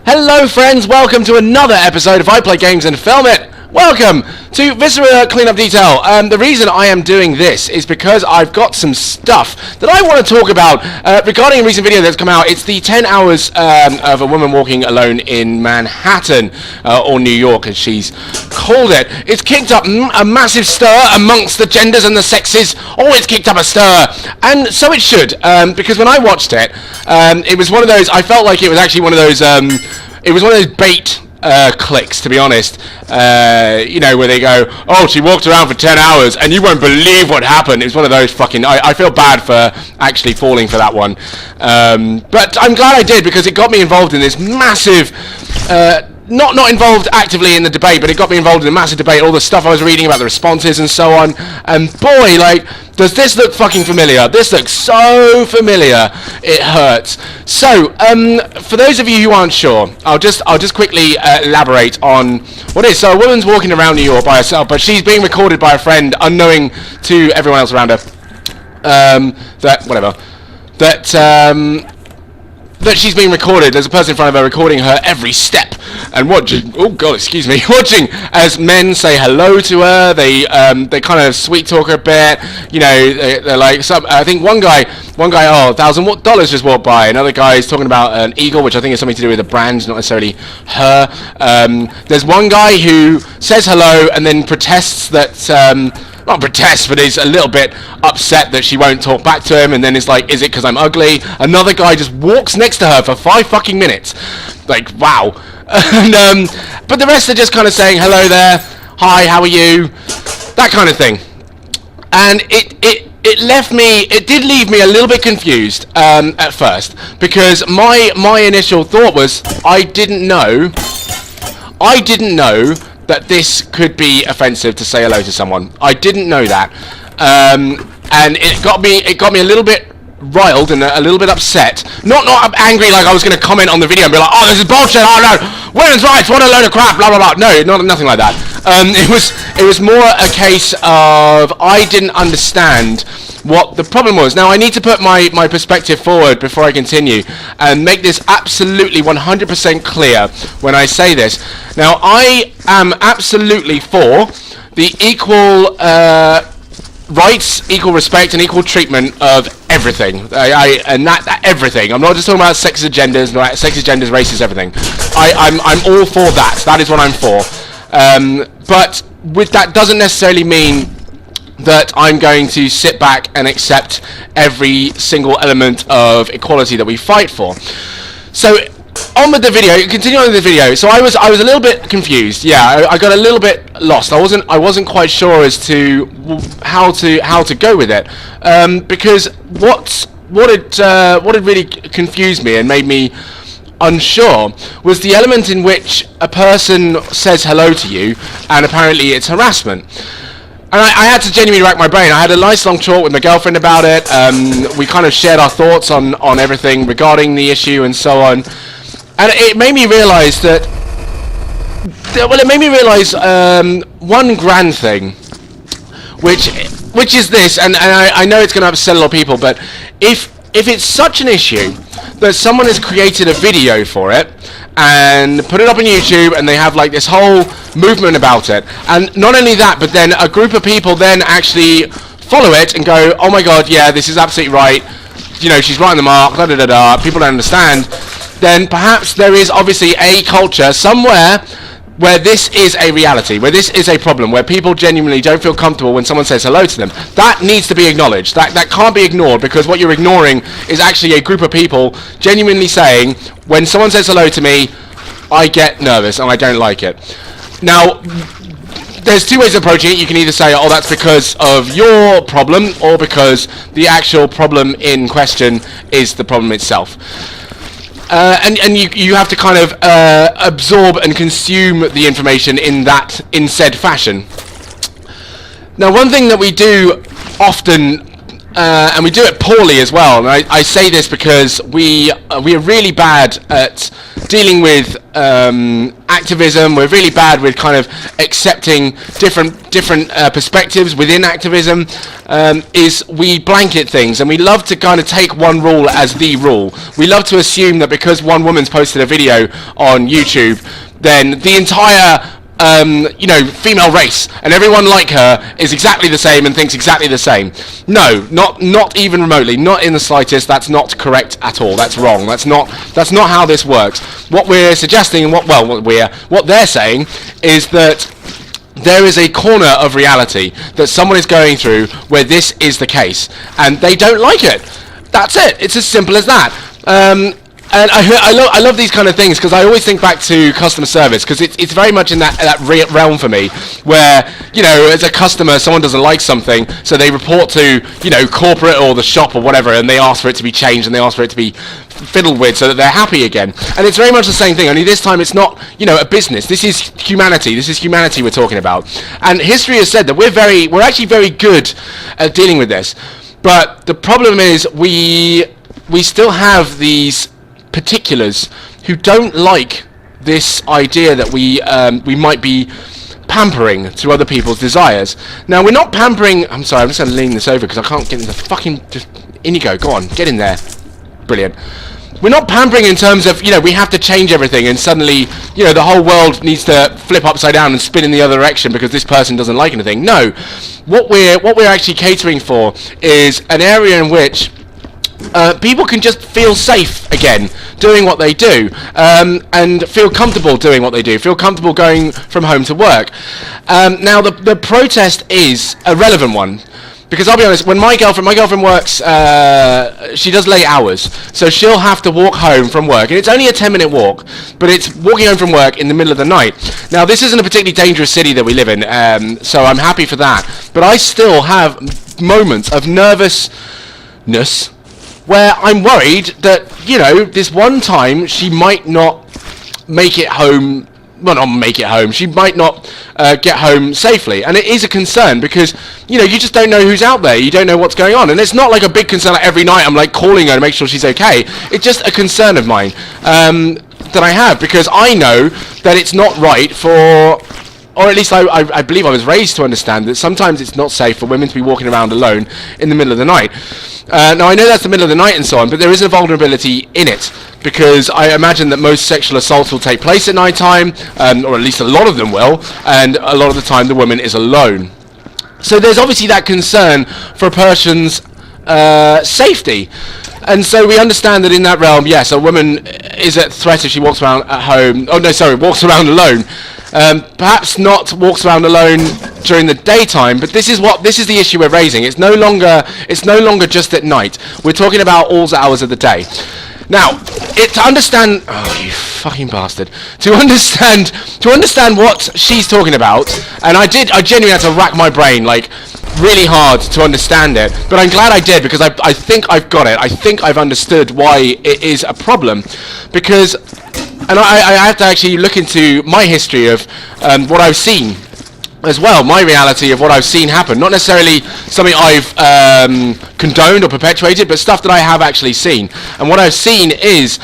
Hello friends, welcome to another episode of I Play Games and Film It. Welcome to Viscera Cleanup Detail. The reason I am doing this is because I've got some stuff that I want to talk about regarding a recent video that's come out. It's the 10 hours of a woman walking alone in Manhattan, or New York as she's called it. It's kicked up a massive stir amongst the genders and the sexes. Oh, it's kicked up a stir. And so it should, because when I watched it, it was one of those, I felt like it was actually one of those, it was one of those bait clicks, to be honest, you know, where they go, oh, she walked around for 10 hours and you won't believe what happened. It was one of those fucking, I feel bad for actually falling for that one, but I'm glad I did, because it got me involved in this massive, not involved actively in the debate, but it got me involved in a massive debate, all the stuff I was reading about the responses and so on, and boy, like, does this look fucking familiar? This looks so familiar, it hurts. So, for those of you who aren't sure, I'll just quickly elaborate on what it is. So a woman's walking around New York by herself, but she's being recorded by a friend, unknowing to everyone else around her, that she's being recorded. There's a person in front of her recording her every step and watching. Oh God, excuse me, watching as men say hello to her. They kind of sweet talk her a bit. You know, they're like, I think one guy, oh, $1,000 just walked by. Another guy is talking about an eagle, which I think is something to do with the brand, not necessarily her. There's one guy who says hello and then protests that. Not protest, but is a little bit upset that she won't talk back to him, and then it's like, is it because I'm ugly? Another guy just walks next to her for 5 fucking minutes. Like, wow. And, but the rest are just kind of saying, hello there, hi, how are you? That kind of thing. And it did leave me a little bit confused at first, because my initial thought was, I didn't know that this could be offensive to say hello to someone. I didn't know that, and it got me a little bit riled and a little bit upset. Not angry, like I was going to comment on the video and be like, oh, this is bullshit, oh no, women's rights, what a load of crap, blah blah blah. No, nothing like that. It was more a case of I didn't understand what the problem was. Now I need to put my perspective forward before I continue and make this absolutely 100% clear when I say this. Now I am absolutely for the equal rights, equal respect and equal treatment of everything. And that everything. I'm not just talking about sexist agendas, races, everything. I'm all for that. That is what I'm for. But with that doesn't necessarily mean that I'm going to sit back and accept every single element of equality that we fight for. So on with the video, continue on with the video. So I was a little bit confused. Yeah, I got a little bit lost. I wasn't quite sure as to how to go with it, because what had really confused me and made me unsure was the element in which a person says hello to you and apparently it's harassment. And I had to genuinely rack my brain. I had a nice long talk with my girlfriend about it. We kind of shared our thoughts on everything regarding the issue and so on. And it made me realise that, well, it made me realise one grand thing, which is this, and I know it's going to upset a lot of people, but if it's such an issue that someone has created a video for it and put it up on YouTube and they have like this whole movement about it, and not only that, but then a group of people then actually follow it and go, oh my god, yeah, this is absolutely right, you know, she's right on the mark, da da da da, people don't understand, then perhaps there is obviously a culture somewhere where this is a reality, where this is a problem, where people genuinely don't feel comfortable when someone says hello to them. That needs to be acknowledged. That can't be ignored, because what you're ignoring is actually a group of people genuinely saying, when someone says hello to me, I get nervous and I don't like it. Now, there's two ways of approaching it. You can either say, oh, that's because of your problem, or because the actual problem in question is the problem itself. And you have to kind of absorb and consume the information in said fashion. Now, one thing that we do often and we do it poorly as well. And I say this because we are really bad at dealing with activism. We're really bad with kind of accepting different perspectives within activism. Is we blanket things, and we love to kind of take one rule as the rule. We love to assume that because one woman's posted a video on YouTube, then the entire female race and everyone like her is exactly the same and thinks exactly the same. No, not even remotely, not in the slightest. That's not correct at all. That's wrong. That's not how this works. What we're suggesting, and what they're saying is that there is a corner of reality that someone is going through where this is the case, and they don't like it. That's it. It's as simple as that. And I love these kind of things because I always think back to customer service, because it's very much in that realm for me, where, as a customer, someone doesn't like something, so they report to, corporate or the shop or whatever, and they ask for it to be changed and they ask for it to be fiddled with so that they're happy again. And it's very much the same thing, only this time it's not, a business. This is humanity. This is humanity we're talking about. And history has said that we're actually very good at dealing with this. But the problem is we still have these particulars who don't like this idea that we might be pampering to other people's desires. Now, we're not pampering. I'm sorry, I'm just going to lean this over because I can't get in the fucking. Just in you go. Go on, get in there. Brilliant. We're not pampering in terms of, we have to change everything and suddenly, the whole world needs to flip upside down and spin in the other direction because this person doesn't like anything. No, what we're actually catering for is an area in which people can just feel safe again doing what they do, and feel comfortable doing what they do, feel comfortable going from home to work. Now the protest is a relevant one, because I'll be honest, when my girlfriend works, she does late hours, so she'll have to walk home from work, and it's only a 10-minute walk, but it's walking home from work in the middle of the night. Now, this isn't a particularly dangerous city that we live in, so I'm happy for that, but I still have moments of nervousness where I'm worried that, this one time she might not make it home. Well, not make it home. She might not get home safely. And it is a concern because, you just don't know who's out there. You don't know what's going on. And it's not like a big concern like every night I'm like calling her to make sure she's okay. It's just a concern of mine that I have, because I know that it's not right for... Or at least I believe I was raised to understand that sometimes it's not safe for women to be walking around alone in the middle of the night. Now, I know that's the middle of the night and so on, but there is a vulnerability in it, because I imagine that most sexual assaults will take place at night time, or at least a lot of them will, and a lot of the time the woman is alone. So there's obviously that concern for a person's safety. And so we understand that in that realm, yes, a woman is at threat if she walks around at home. Oh, no, sorry, walks around alone. Perhaps not walks around alone during the daytime, but this is the issue we're raising. It's no longer just at night. We're talking about all hours of the day. Now, to understand, oh, you fucking bastard, to understand what she's talking about, and I genuinely had to rack my brain like really hard to understand it, but I'm glad I did, because I think I've got it. I think I've understood why it is a problem, because. And I have to actually look into my history of what I've seen as well, my reality of what I've seen happen. Not necessarily something I've condoned or perpetuated, but stuff that I have actually seen. And what I've seen is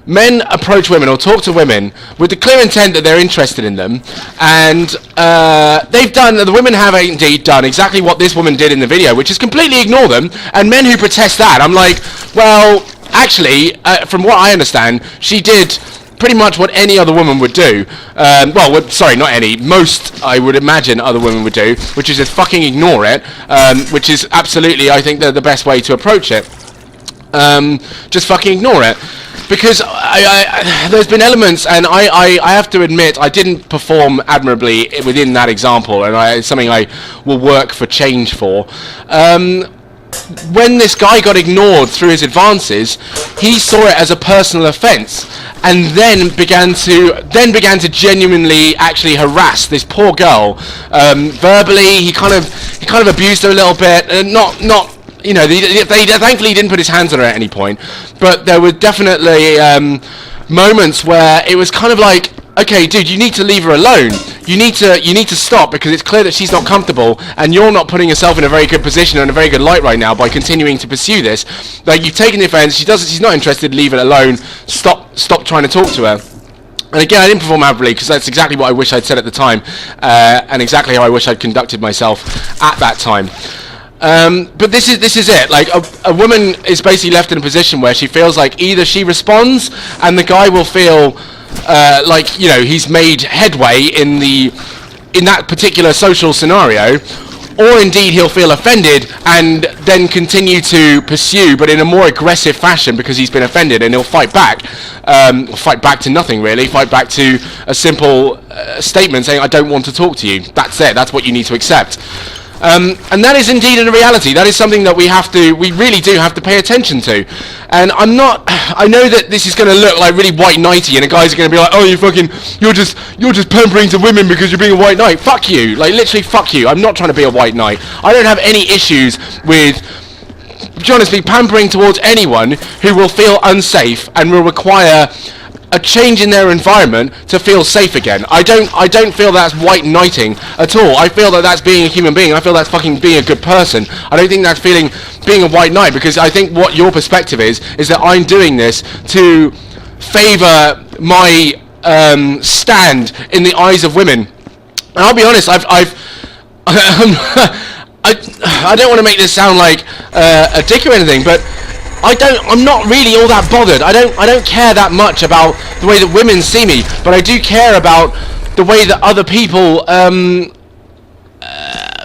men approach women or talk to women with the clear intent that they're interested in them, and the women have indeed done exactly what this woman did in the video, which is completely ignore them. And men who protest that, I'm like, well... Actually, from what I understand, she did pretty much what any other woman would do. Sorry, not any. Most, I would imagine, other women would do, which is just fucking ignore it, which is absolutely, I think, the best way to approach it. Just fucking ignore it. Because there's been elements, and I have to admit, I didn't perform admirably within that example, and it's something I will work for change for. When this guy got ignored through his advances, he saw it as a personal offence, and then began to genuinely actually harass this poor girl verbally. He kind of abused her a little bit, and not thankfully he didn't put his hands on her at any point, but there were definitely moments where it was kind of like, okay, dude, you need to leave her alone. You need to stop, because it's clear that she's not comfortable, and you're not putting yourself in a very good position and a very good light right now by continuing to pursue this. Like, you've taken the offense. She's not interested. Leave it alone. Stop trying to talk to her. And again, I didn't perform admirably, because that's exactly what I wish I'd said at the time, and exactly how I wish I'd conducted myself at that time. But this is it. Like, a woman is basically left in a position where she feels like either she responds and the guy will feel like, you know, he's made headway in that particular social scenario, or indeed he'll feel offended and then continue to pursue, but in a more aggressive fashion, because he's been offended, and he'll fight back. Fight back to nothing, really. Fight back to a simple statement saying, I don't want to talk to you. That's it. That's what you need to accept. And that is indeed a reality. That is something that we really do have to pay attention to. And I know that this is going to look like really white knighty, and the guys are going to be like, oh, you're just pampering to women because you're being a white knight. Fuck you. Like, literally, fuck you. I'm not trying to be a white knight. I don't have any issues with, honestly, pampering towards anyone who will feel unsafe and will require a change in their environment to feel safe again. I don't feel that's white knighting at all. I feel that that's being a human being. I feel that's fucking being a good person. I don't think that's being a white knight, because I think what your perspective is that I'm doing this to favour my stand in the eyes of women. And I'll be honest, I don't want to make this sound like a dick or anything, but I'm not really all that bothered. I don't care that much about the way that women see me, but I do care about the way that other people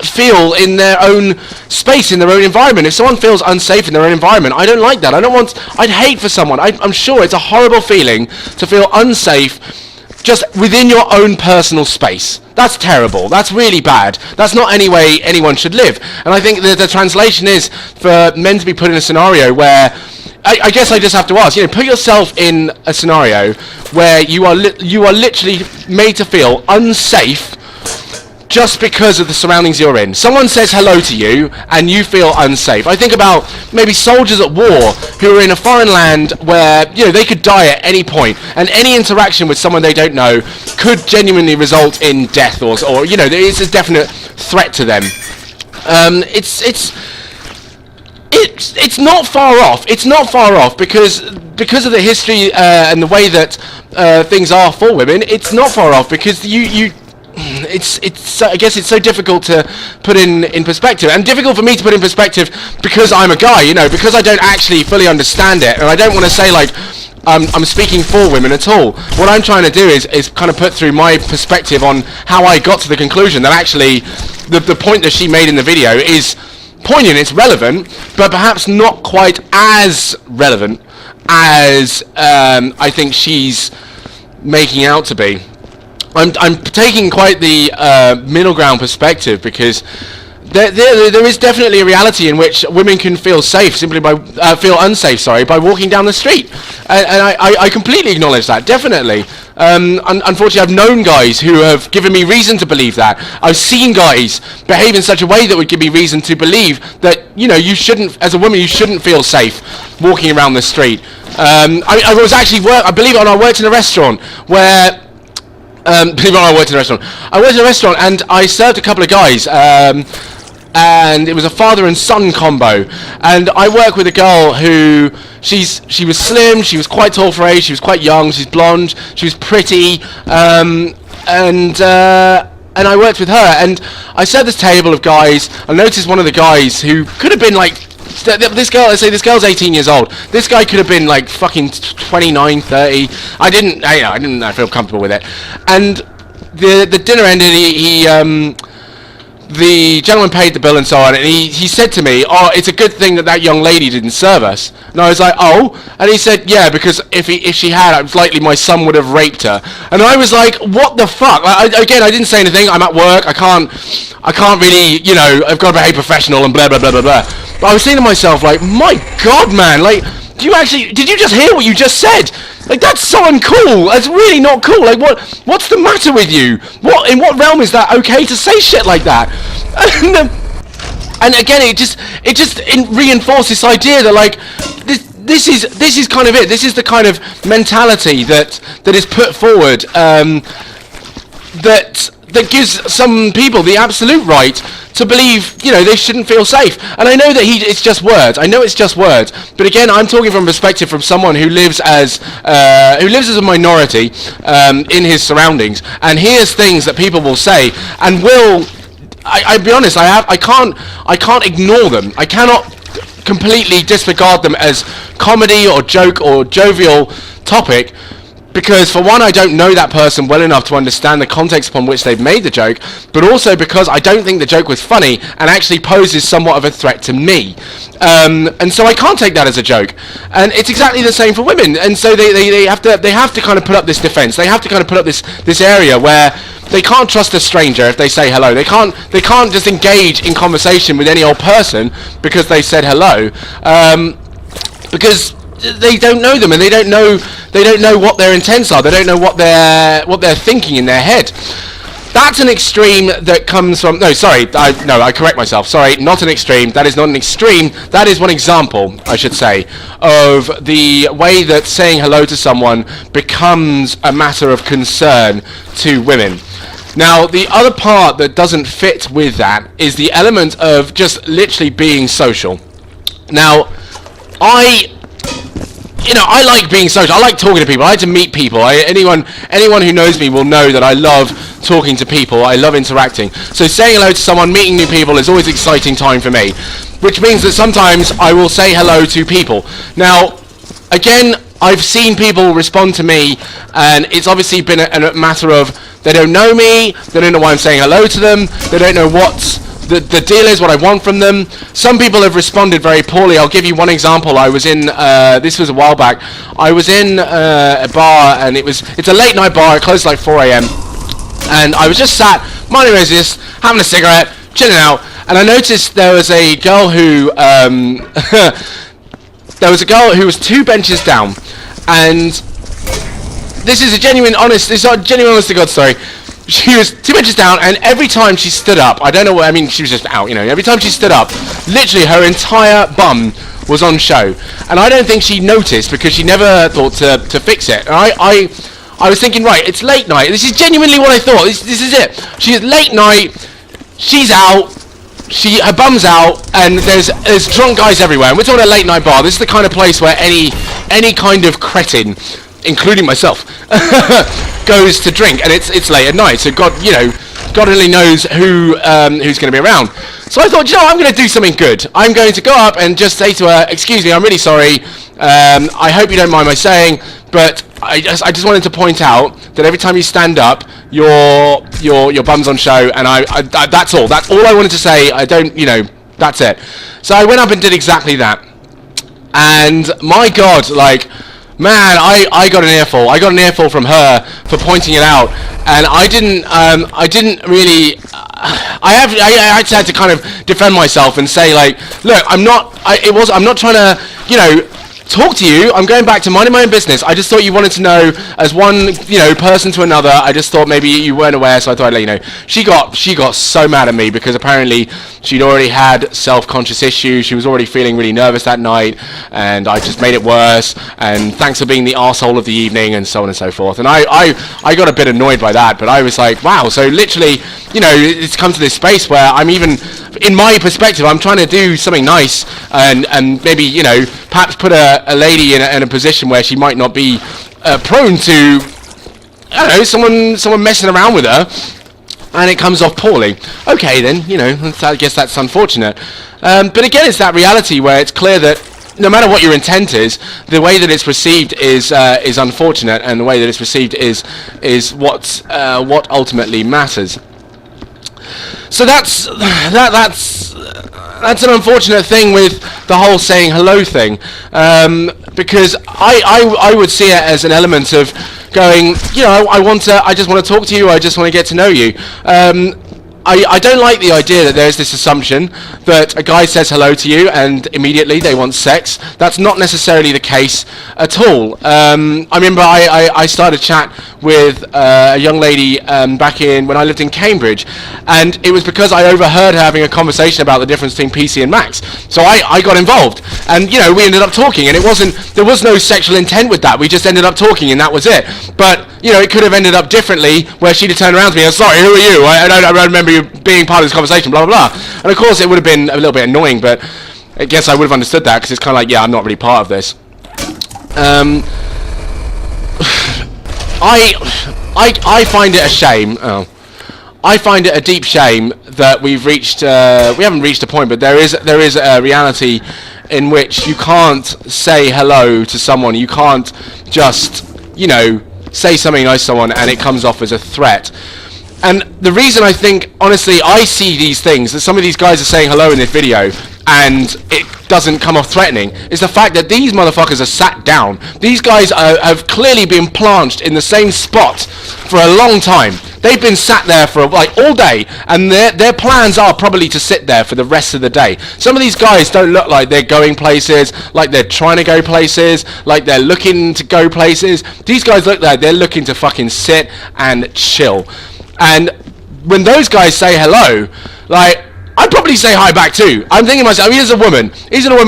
feel in their own space, in their own environment. If someone feels unsafe in their own environment, I don't like that. I'd hate for someone. I'm sure it's a horrible feeling to feel unsafe just within your own personal space. That's terrible. That's really bad. That's not any way anyone should live. And I think the translation is for men to be put in a scenario where, I guess I just have to ask, you know, put yourself in a scenario where you are literally made to feel unsafe just because of the surroundings you're in. Someone says hello to you and you feel unsafe. I think about maybe soldiers at war who are in a foreign land where, you know, they could die at any point, and any interaction with someone they don't know could genuinely result in death, or you know, there is a definite threat to them. It's not far off. It's not far off because of the history and the way that things are for women. It's not far off because I guess it's so difficult to put in perspective, and difficult for me to put in perspective because I'm a guy, you know, because I don't actually fully understand it, and I don't want to say like I'm speaking for women at all. What I'm trying to do is kind of put through my perspective on how I got to the conclusion that actually the point that she made in the video is poignant, it's relevant, but perhaps not quite as relevant as I think she's making out to be. I'm taking quite the middle ground perspective, because there is definitely a reality in which women can feel safe simply by feel unsafe, by walking down the street, and I completely acknowledge that, definitely. Unfortunately, I've known guys who have given me reason to believe that. I've seen guys behave in such a way that would give me reason to believe that, you know, you shouldn't, as a woman, you shouldn't feel safe walking around the street. I was actually I believe it or not, I worked in a restaurant where. Believe it or not, I worked in a restaurant, and I served a couple of guys, and it was a father and son combo. And I worked with a girl who she was slim, she was quite tall for her age, she was quite young, she's blonde, she was pretty, and I worked with her, and I served this table of guys. I noticed one of the guys who could have been like. This girl, let's say this girl's 18 years old. This guy could have been like fucking 29, 30. I didn't feel comfortable with it. And the dinner ended. The gentleman paid the bill and so on, and he said to me, "Oh, it's a good thing that young lady didn't serve us." And I was like, "Oh," and he said, "Yeah, because if she had, it's likely my son would have raped her." And I was like, "What the fuck?" I didn't say anything. I'm at work. I can't really, you know, I've got to behave professional and blah blah blah blah blah. But I was saying to myself, like, my God, man, like, did you just hear what you just said? Like, that's so uncool. That's really not cool. Like, what's the matter with you? In what realm is that okay to say shit like that? And again, it just reinforced this idea that, like, this is kind of it. This is the kind of mentality that is put forward, that gives some people the absolute right to believe, they shouldn't feel safe. And I know that it's just words. I know it's just words. But again, I'm talking from a perspective from someone who lives as a minority in his surroundings, and hears things that people will say, and I'll be honest, I can't ignore them. I cannot completely disregard them as comedy or joke or jovial topic, because for one, I don't know that person well enough to understand the context upon which they've made the joke, but also because I don't think the joke was funny and actually poses somewhat of a threat to me. And so I can't take that as a joke. And it's exactly the same for women. And so they have to kind of put up this defense. They have to kind of put up this area where they can't trust a stranger if they say hello. They can't just engage in conversation with any old person because they said hello. Because they don't know them, and they don't know what their intents are. They don't know what they're thinking in their head. That's an extreme that comes from... I correct myself. Sorry, not an extreme. That is not an extreme. That is one example, I should say, of the way that saying hello to someone becomes a matter of concern to women. Now, the other part that doesn't fit with that is the element of just literally being social. Now, I like being social. I like talking to people. I like to meet people. Anyone who knows me will know that I love talking to people. I love interacting. So saying hello to someone, meeting new people is always an exciting time for me, which means that sometimes I will say hello to people. Now, again, I've seen people respond to me, and it's obviously been a matter of they don't know me, they don't know why I'm saying hello to them, they don't know what the deal is, what I want from them. Some people have responded very poorly. I'll give you one example. I was in, this was a while back, I was in a bar, and it's a late night bar, it closed like 4 a.m, and I was just sat, minding my business, having a cigarette, chilling out, and I noticed there was a girl who, was 2 benches down, and this is a genuine honest to God story. She was 2 benches down, and every time she stood up, she was just out, every time she stood up, literally her entire bum was on show. And I don't think she noticed, because she never thought to fix it. And I was thinking, right, it's late night. This is genuinely what I thought. This is it. She's late night, she's out, her bum's out, and there's drunk guys everywhere. And we're talking a late night bar. This is the kind of place where any kind of cretin, including myself, goes to drink, and it's late at night, so God only knows who's going to be around. So I thought, I'm going to do something good. I'm going to go up and just say to her, "Excuse me, I'm really sorry. I hope you don't mind my saying, but I just wanted to point out that every time you stand up, your bum's on show, and I that's all. That's all I wanted to say. I don't, that's it." So I went up and did exactly that, and my God, man, I got an earful. I got an earful from her for pointing it out, and I didn't really. I had to kind of defend myself and say, look, I'm not trying to, talk to you. I'm going back to minding my own business. I just thought you wanted to know, as one, person to another. I just thought maybe you weren't aware, so I thought I'd let you know. She got so mad at me because apparently she'd already had self-conscious issues. She was already feeling really nervous that night, and I just made it worse. And thanks for being the arsehole of the evening, and so on and so forth. And I got a bit annoyed by that, but I was like, wow. So literally, it's come to this space where I'm even, in my perspective, I'm trying to do something nice and maybe, perhaps put a lady in a position where she might not be prone to, I don't know, someone messing around with her, and it comes off poorly. Okay then, I guess that's unfortunate. But again, it's that reality where it's clear that no matter what your intent is, the way that it's received is unfortunate, and the way that it's received is what ultimately matters. So that's an unfortunate thing with the whole saying hello thing, because I would see it as an element of going, I just want to talk to you, I just want to get to know you. I don't like the idea that there's this assumption that a guy says hello to you and immediately they want sex. That's not necessarily the case at all. I remember I started a chat with a young lady back when I lived in Cambridge, and it was because I overheard her having a conversation about the difference between PC and Macs. So I got involved, and you know, we ended up talking, and there was no sexual intent with that. We just ended up talking, and that was it. But you know, it could have ended up differently, where she'd have turned around to me and, sorry, who are you? I don't remember you being part of this conversation, blah, blah, blah. And of course, it would have been a little bit annoying, but I guess I would have understood that, because it's kind of like, yeah, I'm not really part of this. I find it a shame. I find it a deep shame that we haven't reached a point, but there is a reality in which you can't say hello to someone. You can't just, you know, say something nice to someone and it comes off as a threat. And the reason I think, honestly, I see these things, that some of these guys are saying hello in this video and it doesn't come off threatening, is the fact that these motherfuckers are sat down. These guys have clearly been planched in the same spot for a long time. They've been sat there for like all day, and their plans are probably to sit there for the rest of the day. Some of these guys don't look like they're going places, like they're trying to go places, like they're looking to go places. These guys look like they're looking to fucking sit and chill. And when those guys say hello, like, I'd probably say hi back too. I'm thinking to myself, here's a woman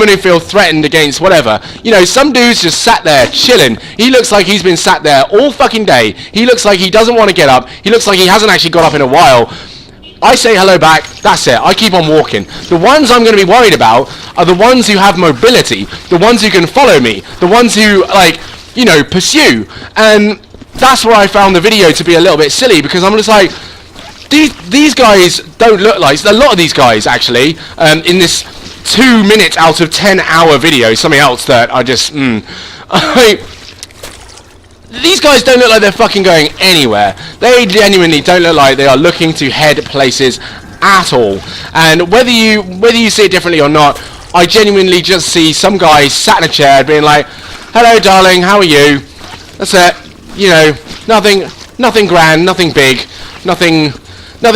who feels threatened against whatever. You know, some dude's just sat there chilling. He looks like he's been sat there all fucking day. He looks like he doesn't want to get up. He looks like he hasn't actually got up in a while. I say hello back, that's it. I keep on walking. The ones I'm going to be worried about are the ones who have mobility, the ones who can follow me, the ones who, like, you know, pursue. And that's where I found the video to be a little bit silly, because I'm just like, these guys don't look like, a lot of these guys actually, in this 2 minute out of 10 hour video, something else that I just, these guys don't look like they're fucking going anywhere. They genuinely don't look like they are looking to head places at all. And whether you see it differently or not, I genuinely just see some guy sat in a chair being like, hello darling, how are you? That's it. You know, nothing grand, nothing big, nothing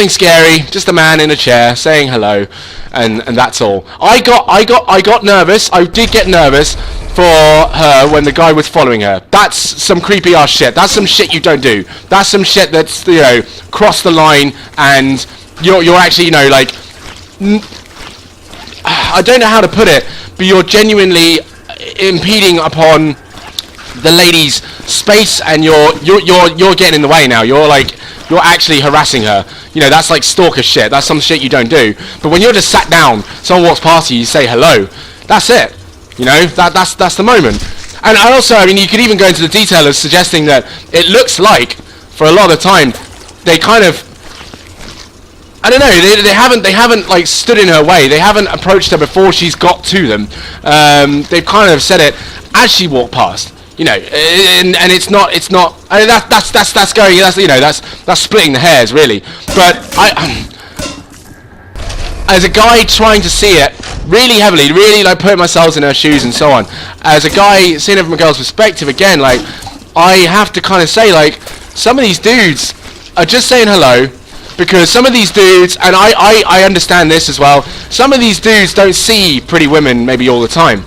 scary, just a man in a chair saying hello, and that's all. I got nervous. I did get nervous for her when the guy was following her. That's some creepy ass shit. That's some shit you don't do. That's some shit that's, you know, crossed the line, and you're actually, you know, like, I don't know how to put it, but you're genuinely impeding upon the lady's space, and you're getting in the way now. You're actually harassing her. You know, that's like stalker shit. That's some shit you don't do. But when you're just sat down, someone walks past you, you say hello. That's it. You know, that's the moment. And also, I mean, you could even go into the detail of suggesting that it looks like, for a lot of the time, they kind of, I don't know, they haven't like stood in her way. They haven't approached her before she's got to them. They've kind of said it as she walked past. You know, and it's not. I mean, that's going. That's, you know, that's splitting the hairs really. But as a guy trying to see it really heavily, really like putting myself in her shoes and so on. As a guy seeing it from a girl's perspective, again, like, I have to kind of say, like, some of these dudes are just saying hello, because some of these dudes, and I understand this as well. Some of these dudes don't see pretty women maybe all the time.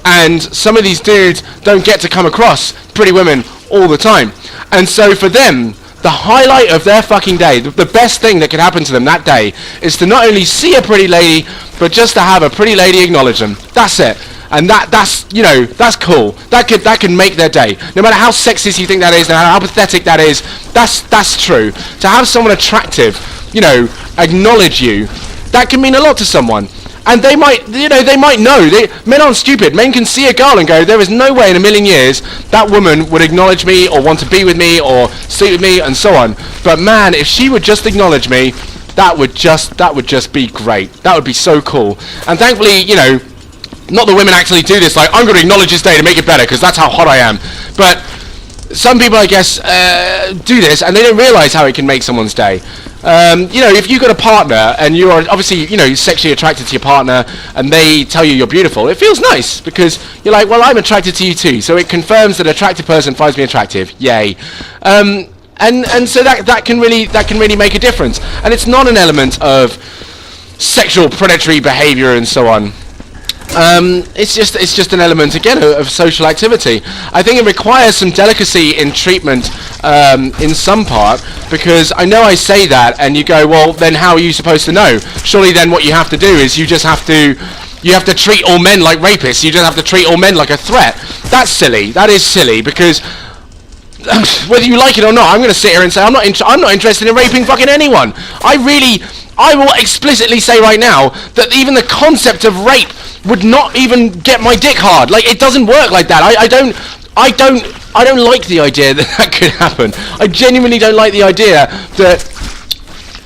And some of these dudes don't get to come across pretty women all the time. And so for them, the highlight of their fucking day, the best thing that could happen to them that day, is to not only see a pretty lady, but just to have a pretty lady acknowledge them. That's it. And that's, you know, that's cool. That could make their day. No matter how sexist you think that is, no matter how pathetic that is, that's true. To have someone attractive, you know, acknowledge you, that can mean a lot to someone. And they might, you know, know. Men aren't stupid. Men can see a girl and go, there is no way in a million years that woman would acknowledge me or want to be with me or sleep with me and so on. But man, if she would just acknowledge me, that would just be great. That would be so cool. And thankfully, you know, not that women actually do this, like, I'm going to acknowledge this day to make it better because that's how hot I am. But some people, I guess, do this and they don't realise how it can make someone's day. You know, if you've got a partner and you are obviously, you know, sexually attracted to your partner and they tell you you're beautiful, it feels nice because you're like, well, I'm attracted to you too. So it confirms that an attractive person finds me attractive. Yay. and so that can really make a difference. And it's not an element of sexual predatory behavior and so on. It's just an element again of social activity. I think it requires some delicacy in treatment in some part, because I know I say that and you go, well then how are you supposed to know? Surely then what you have to do is you have to treat all men like rapists. You just have to treat all men like a threat. That's silly. That is silly, because whether you like it or not, I'm going to sit here and say I'm not interested in raping fucking anyone. I will explicitly say right now that even the concept of rape would not even get my dick hard. Like, it doesn't work like that. I don't like the idea that could happen. I genuinely don't like the idea that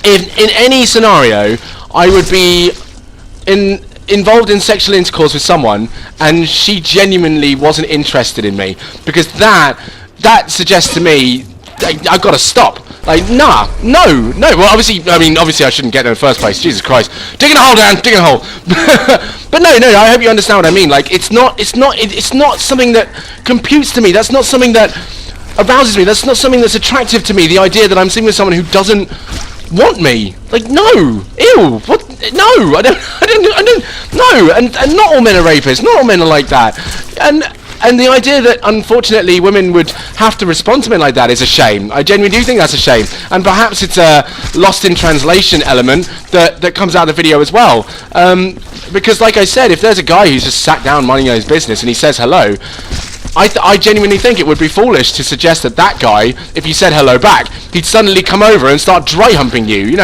in any scenario I would be involved in sexual intercourse with someone and she genuinely wasn't interested in me, because that suggests to me I've got to stop. Like, no. Well, obviously I shouldn't get there in the first place. Jesus Christ, digging a hole, Dan, digging a hole. But no. I hope you understand what I mean. Like, it's not something that computes to me. That's not something that arouses me. That's not something that's attractive to me. The idea that I'm sitting with someone who doesn't want me. Like, no, ew, what? No, I don't. No, and not all men are rapists. Not all men are like that. And the idea that, unfortunately, women would have to respond to men like that is a shame. I genuinely do think that's a shame. And perhaps it's a lost in translation element that comes out of the video as well. Because, like I said, if there's a guy who's just sat down minding his business and he says hello, I genuinely think it would be foolish to suggest that guy, if you said hello back, he'd suddenly come over and start dry humping you,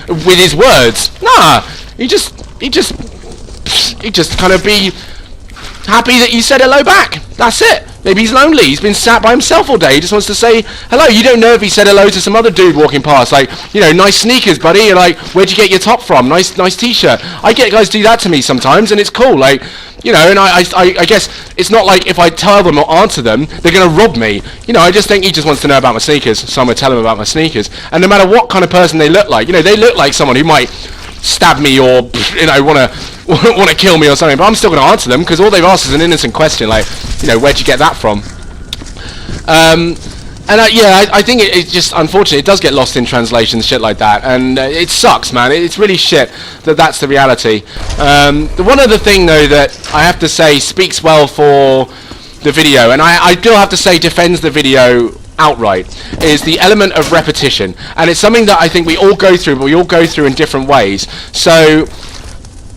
with his words. Nah, he just kind of be happy that you said hello back. That's it. Maybe he's lonely. He's been sat by himself all day. He just wants to say hello. You don't know if he said hello to some other dude walking past. Like, nice sneakers, buddy. You're like, where'd you get your top from? Nice t-shirt. I get guys do that to me sometimes, and it's cool. Like, and I guess it's not like if I tell them or answer them, they're going to rob me. I just think he just wants to know about my sneakers, so I'm going to tell him about my sneakers. And no matter what kind of person they look like, they look like someone who might stab me or want to kill me or something, but I'm still going to answer them because all they've asked is an innocent question, like, where'd you get that from? I think it's just unfortunate. It does get lost in translation, shit like that, and it sucks, man. It's really shit that's the reality. The one other thing though that I have to say speaks well for the video, and I do have to say defends the video outright, is the element of repetition, and it's something that I think we all go through, but we all go through in different ways. So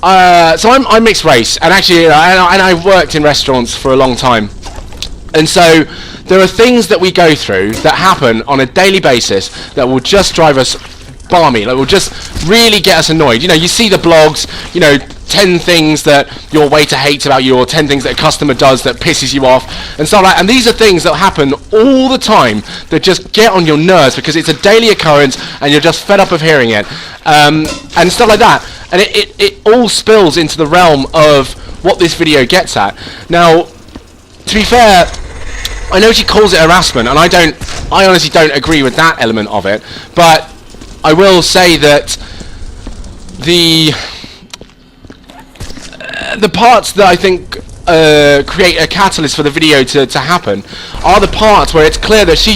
I'm mixed race, and actually, and I worked in restaurants for a long time, and so there are things that we go through that happen on a daily basis that will just drive us balmy, like will just really get us annoyed. You see the blogs, 10 things that your waiter hates about you, or 10 things that a customer does that pisses you off, and stuff like that. And these are things that happen all the time that just get on your nerves because it's a daily occurrence and you're just fed up of hearing it, and stuff like that. And it all spills into the realm of what this video gets at. Now, to be fair, I know she calls it harassment, and I honestly don't agree with that element of it, but I will say that the parts that I think create a catalyst for the video to happen are the parts where it's clear that she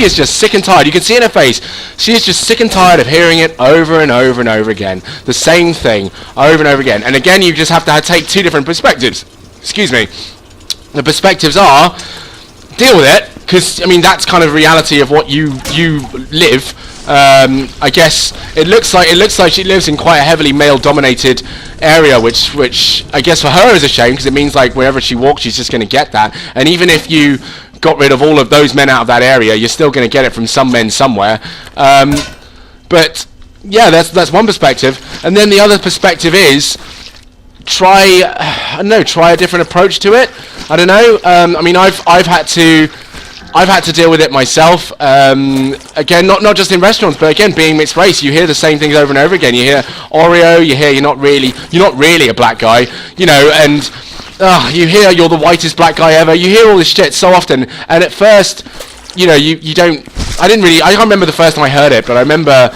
is just sick and tired. You can see in her face, she is just sick and tired of hearing it over and over and over again, the same thing over and over again. And again, you just have to take two different perspectives. Excuse me. The perspectives are, deal with it, because that's kind of reality of what you live. I guess it looks like she lives in quite a heavily male-dominated area, which I guess for her is a shame, because it means like wherever she walks, she's just going to get that. And even if you got rid of all of those men out of that area, you're still going to get it from some men somewhere. But yeah, that's one perspective. And then the other perspective is try a different approach to it. I don't know. I've had to deal with it myself. Again, not just in restaurants, but again, being mixed race, you hear the same things over and over again. You hear Oreo, you hear you're not really a black guy, and you hear you're the whitest black guy ever. You hear all this shit so often, and at first, you don't. I can't remember the first time I heard it, but I remember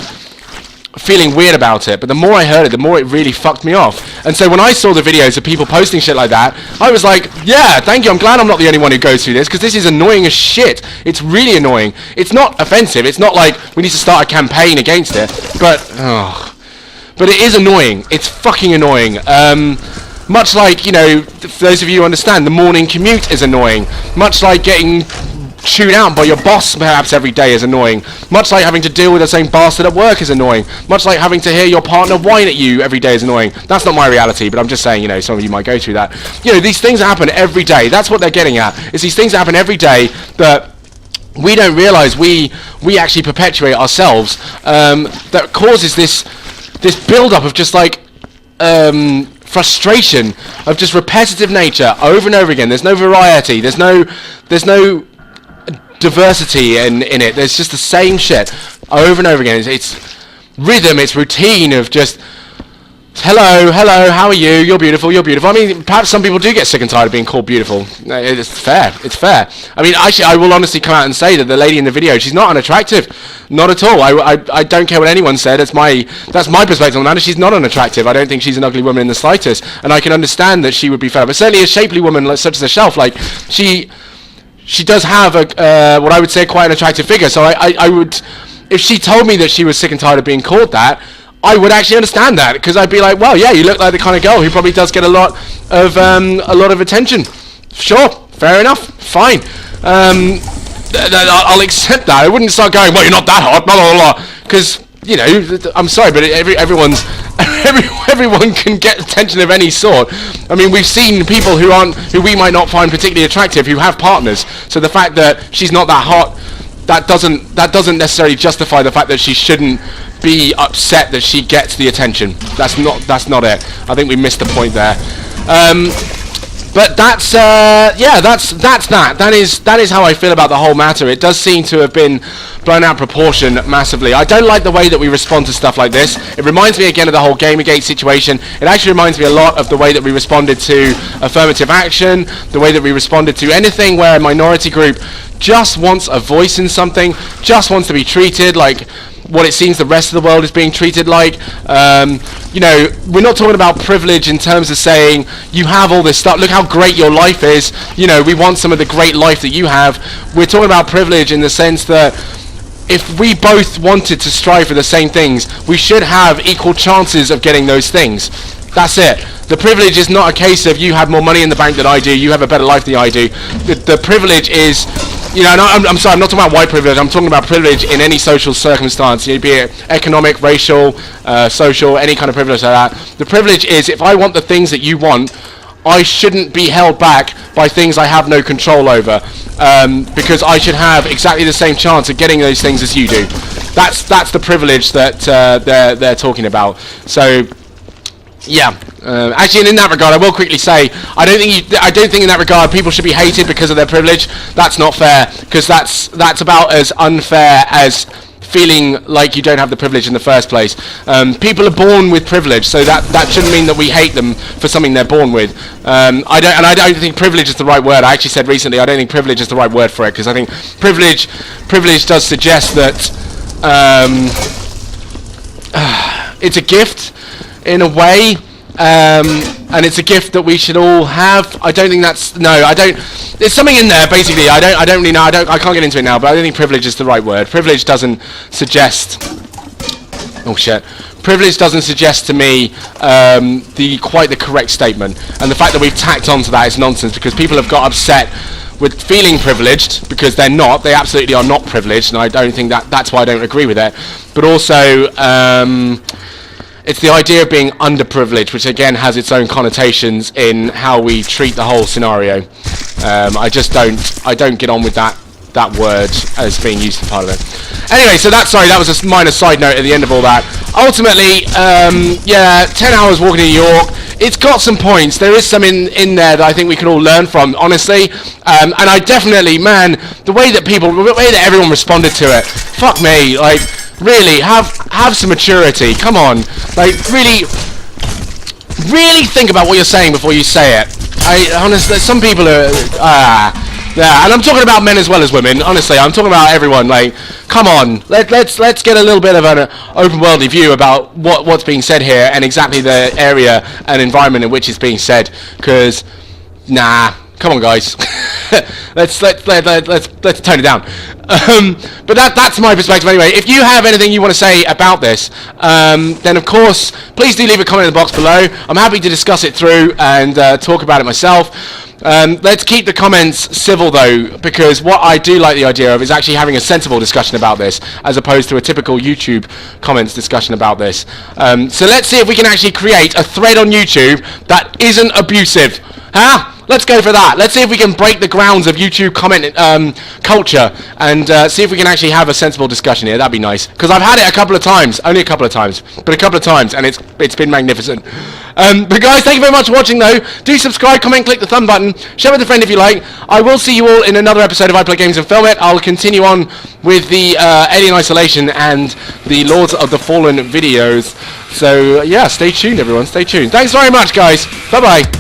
feeling weird about it, but the more I heard it, the more it really fucked me off. And so when I saw the videos of people posting shit like that, I was like, yeah, thank you, I'm glad I'm not the only one who goes through this, because this is annoying as shit. It's really annoying. It's not offensive, it's not like we need to start a campaign against it, but it is annoying. It's fucking annoying. Much like, you know, for those of you who understand, the morning commute is annoying. Much like getting chewed out by your boss perhaps every day is annoying. Much like having to deal with the same bastard at work is annoying. Much like having to hear your partner whine at you every day is annoying. That's not my reality, but I'm just saying, you know, some of you might go through that. You know, these things happen every day. That's what they're getting at. Is these things happen every day that we don't realise we actually perpetuate ourselves, that causes this build-up of just like frustration of just repetitive nature over and over again. There's no variety. There's no diversity in it. There's just the same shit over and over again. It's rhythm. It's routine of just hello, how are you? You're beautiful. I mean, perhaps some people do get sick and tired of being called beautiful. It's fair. I mean, actually, I will honestly come out and say that the lady in the video, she's not unattractive. Not at all. I don't care what anyone said. That's my perspective on the matter. She's not unattractive. I don't think she's an ugly woman in the slightest. And I can understand that she would be fed up. But certainly a shapely woman like, such as herself, like, she does have what I would say quite an attractive figure. So I would, if she told me that she was sick and tired of being called that, I would actually understand that, because I'd be like, well, yeah, you look like the kind of girl who probably does get a lot of attention. Sure, fair enough, fine. I'll accept that. I wouldn't start going, well, you're not that hot, blah blah blah, because, you know, I'm sorry, but everyone can get attention of any sort. I mean, we've seen people who we might not find particularly attractive who have partners. So the fact that she's not that hot, that doesn't necessarily justify the fact that she shouldn't be upset that she gets the attention. That's not it. I think we missed the point there. But that's that. That is how I feel about the whole matter. It does seem to have been blown out of proportion massively. I don't like the way that we respond to stuff like this. It reminds me again of the whole Gamergate situation. It actually reminds me a lot of the way that we responded to affirmative action, the way that we responded to anything where a minority group just wants a voice in something, just wants to be treated like what it seems the rest of the world is being treated like. You know, we're not talking about privilege in terms of saying you have all this stuff, look how great your life is, you know, we want some of the great life that you have. We're talking about privilege in the sense that if we both wanted to strive for the same things, we should have equal chances of getting those things. That's it. The privilege is not a case of you have more money in the bank than I do, you have a better life than I do. The privilege is, you know, I'm sorry, I'm not talking about white privilege, I'm talking about privilege in any social circumstance, you know, be it economic, racial, social, any kind of privilege like that. The privilege is, if I want the things that you want, I shouldn't be held back by things I have no control over, because I should have exactly the same chance of getting those things as you do. That's the privilege that they're talking about. So, yeah. Actually, and in that regard, I will quickly say I don't think in that regard people should be hated because of their privilege. That's not fair, because that's about as unfair as feeling like you don't have the privilege in the first place. People are born with privilege, so that shouldn't mean that we hate them for something they're born with. I don't think privilege is the right word. I actually said recently I don't think privilege is the right word for it, because I think privilege does suggest that it's a gift in a way. And it's a gift that we should all have. I don't think that's, no, I don't, there's something in there basically. I don't really know, I can't get into it now, but I don't think privilege is the right word. Privilege doesn't suggest, oh shit, privilege doesn't suggest to me quite the correct statement, and the fact that we've tacked onto that is nonsense, because people have got upset with feeling privileged because they're not. They absolutely are not privileged, and I don't think that's why I don't agree with it. But also, it's the idea of being underprivileged, which again has its own connotations in how we treat the whole scenario. I don't get on with that word as being used as part of it. Anyway, so that was a minor side note at the end of all that. Ultimately, yeah, 10 hours walking to New York. It's got some points. There is some in there that I think we can all learn from, honestly. And I definitely, man, the way that everyone responded to it, fuck me, like, really, have some maturity. Come on, like, really think about what you're saying before you say it. I honestly, some people are, Yeah, and I'm talking about men as well as women. Honestly, I'm talking about everyone. Like, come on, let's get a little bit of an open worldly view about what's being said here and exactly the area and environment in which it's being said. Because, nah, come on, guys, let's tone it down. But that's my perspective anyway. If you have anything you want to say about this, then of course, please do leave a comment in the box below. I'm happy to discuss it through and talk about it myself. Let's keep the comments civil though, because what I do like the idea of is actually having a sensible discussion about this, as opposed to a typical YouTube comments discussion about this. So let's see if we can actually create a thread on YouTube that isn't abusive. Huh? Let's go for that. Let's see if we can break the grounds of YouTube comment culture and see if we can actually have a sensible discussion here. That'd be nice. Because I've had it a couple of times. Only a couple of times. But a couple of times. And it's been magnificent. But guys, thank you very much for watching though. Do subscribe, comment, click the thumb button. Share with a friend if you like. I will see you all in another episode of I Play Games and Film It. I'll continue on with the Alien Isolation and the Lords of the Fallen videos. So yeah, stay tuned everyone. Stay tuned. Thanks very much guys. Bye bye.